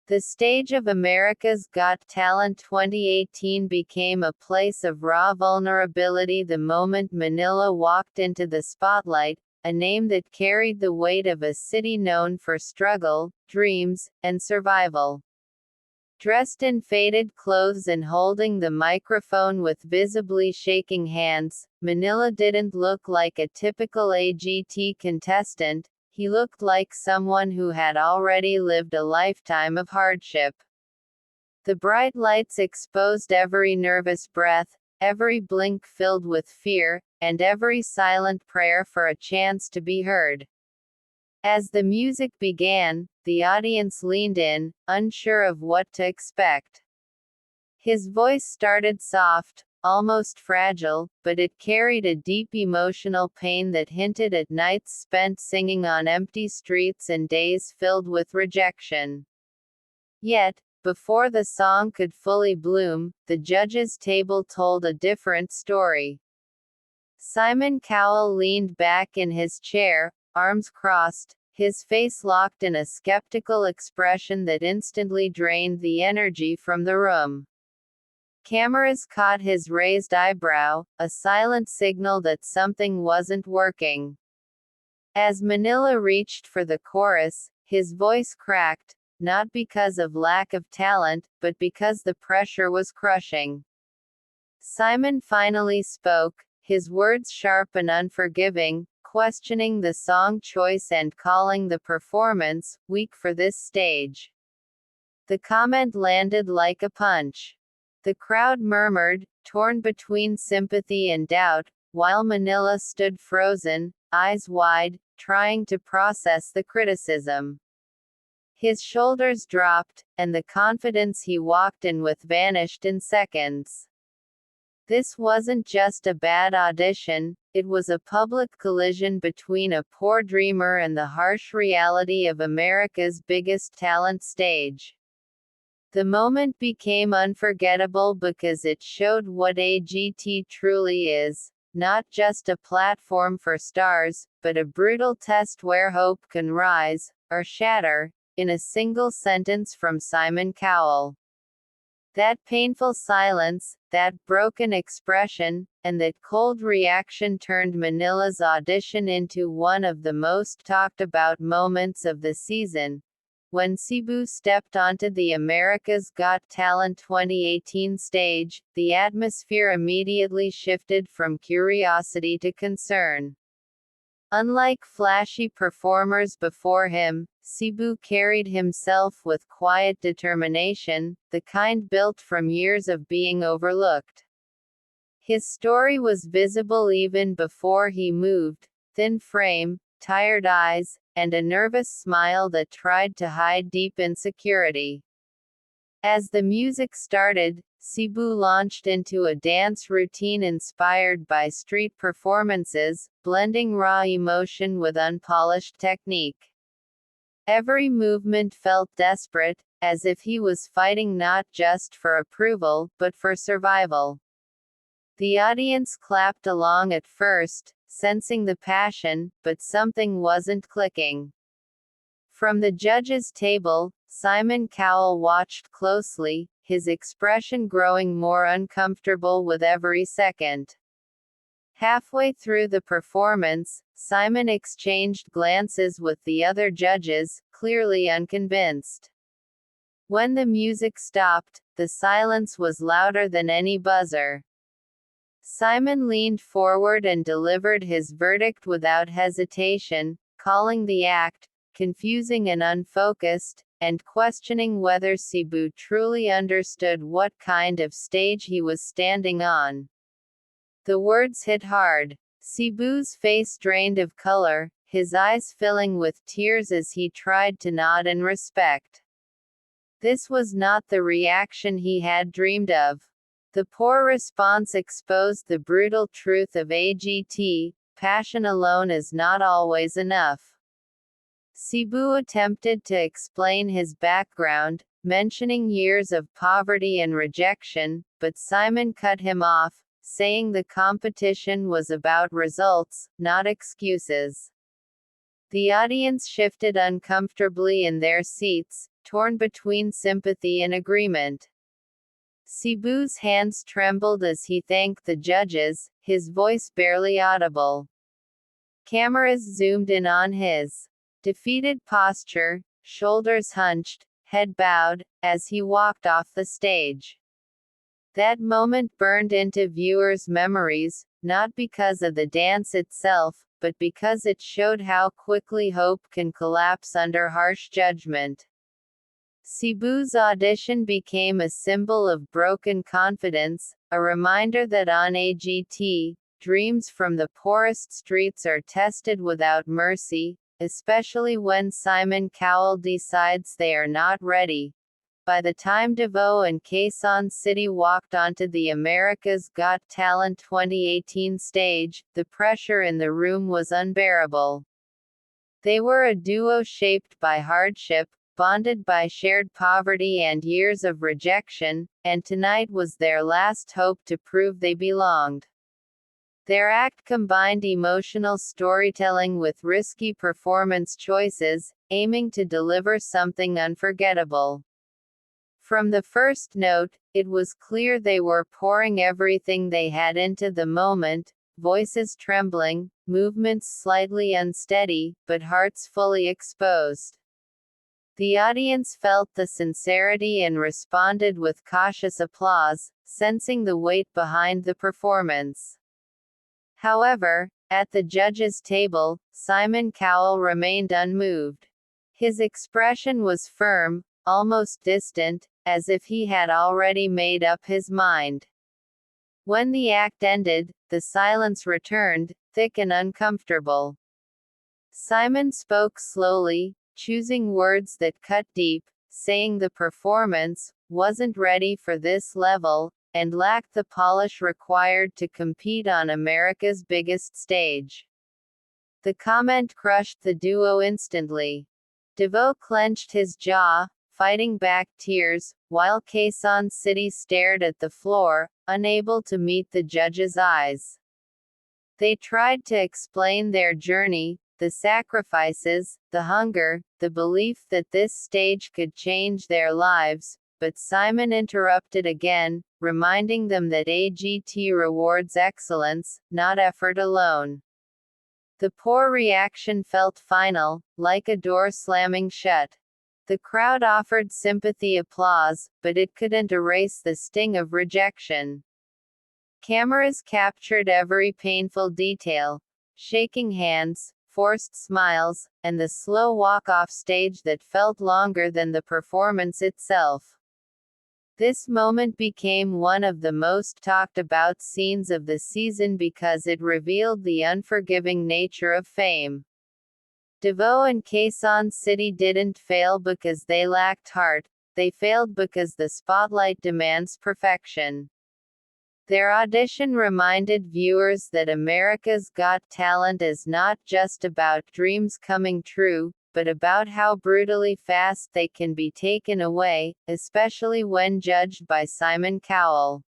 The stage of America's Got Talent 2018 became a place of raw vulnerability the moment Manila walked into the spotlight, a name that carried the weight of a city known for struggle, dreams, and survival. Dressed in faded clothes and holding the microphone with visibly shaking hands, Manila didn't look like a typical AGT contestant. He looked like someone who had already lived a lifetime of hardship. The bright lights exposed every nervous breath, every blink filled with fear, and every silent prayer for a chance to be heard. As the music began, the audience leaned in, unsure of what to expect. His voice started soft, almost fragile, but it carried a deep emotional pain that hinted at nights spent singing on empty streets and days filled with rejection. Yet, before the song could fully bloom, the judges' table told a different story. Simon Cowell leaned back in his chair, arms crossed, his face locked in a skeptical expression that instantly drained the energy from the room. Cameras caught his raised eyebrow, a silent signal that something wasn't working. As Manila reached for the chorus, his voice cracked, not because of lack of talent, but because the pressure was crushing. Simon finally spoke, his words sharp and unforgiving, questioning the song choice and calling the performance weak for this stage. The comment landed like a punch. The crowd murmured, torn between sympathy and doubt, while Manila stood frozen, eyes wide, trying to process the criticism. His shoulders dropped, and the confidence he walked in with vanished in seconds. This wasn't just a bad audition, it was a public collision between a poor dreamer and the harsh reality of America's biggest talent stage. The moment became unforgettable because it showed what AGT truly is, not just a platform for stars, but a brutal test where hope can rise, or shatter, in a single sentence from Simon Cowell. That painful silence, that broken expression, and that cold reaction turned Manila's audition into one of the most talked about moments of the season. When Cebu stepped onto the America's Got Talent 2018 stage, the atmosphere immediately shifted from curiosity to concern. Unlike flashy performers before him, Cebu carried himself with quiet determination, the kind built from years of being overlooked. His story was visible even before he moved, thin frame, tired eyes, and a nervous smile that tried to hide deep insecurity. As the music started, Cebu launched into a dance routine inspired by street performances, blending raw emotion with unpolished technique. Every movement felt desperate, as if he was fighting not just for approval, but for survival. The audience clapped along at first, sensing the passion, but something wasn't clicking. From the judges' table, Simon Cowell watched closely, his expression growing more uncomfortable with every second. Halfway through the performance, Simon exchanged glances with the other judges, clearly unconvinced. When the music stopped, the silence was louder than any buzzer. Simon leaned forward and delivered his verdict without hesitation, calling the act confusing and unfocused, and questioning whether Cebu truly understood what kind of stage he was standing on. The words hit hard. Cebu's face drained of color, his eyes filling with tears as he tried to nod in respect. This was not the reaction he had dreamed of. The poor response exposed the brutal truth of AGT, passion alone is not always enough. Cebu attempted to explain his background, mentioning years of poverty and rejection, but Simon cut him off, saying the competition was about results, not excuses. The audience shifted uncomfortably in their seats, torn between sympathy and agreement. Cebu's hands trembled as he thanked the judges, his voice barely audible. Cameras zoomed in on his defeated posture, shoulders hunched, head bowed, as he walked off the stage. That moment burned into viewers' memories, not because of the dance itself, but because it showed how quickly hope can collapse under harsh judgment. Cebu's audition became a symbol of broken confidence, a reminder that on AGT, dreams from the poorest streets are tested without mercy, especially when Simon Cowell decides they are not ready. By the time DeVoe and Quezon City walked onto the America's Got Talent 2018 stage, the pressure in the room was unbearable. They were a duo shaped by hardship, bonded by shared poverty and years of rejection, and tonight was their last hope to prove they belonged. Their act combined emotional storytelling with risky performance choices, aiming to deliver something unforgettable. From the first note, it was clear they were pouring everything they had into the moment, voices trembling, movements slightly unsteady, but hearts fully exposed. The audience felt the sincerity and responded with cautious applause, sensing the weight behind the performance. However, at the judges' table, Simon Cowell remained unmoved. His expression was firm, almost distant, as if he had already made up his mind. When the act ended, the silence returned, thick and uncomfortable. Simon spoke slowly, choosing words that cut deep, saying the performance wasn't ready for this level, and lacked the polish required to compete on America's biggest stage. The comment crushed the duo instantly. DeVoe clenched his jaw, fighting back tears, while Quezon City stared at the floor, unable to meet the judges' eyes. They tried to explain their journey, the sacrifices, the hunger, the belief that this stage could change their lives, but Simon interrupted again, reminding them that AGT rewards excellence, not effort alone. The poor reaction felt final, like a door slamming shut. The crowd offered sympathy applause, but it couldn't erase the sting of rejection. Cameras captured every painful detail, shaking hands, forced smiles, and the slow walk off stage that felt longer than the performance itself. This moment became one of the most talked about scenes of the season because it revealed the unforgiving nature of fame. DeVoe and Quezon City didn't fail because they lacked heart, they failed because the spotlight demands perfection. Their audition reminded viewers that America's Got Talent is not just about dreams coming true, but about how brutally fast they can be taken away, especially when judged by Simon Cowell.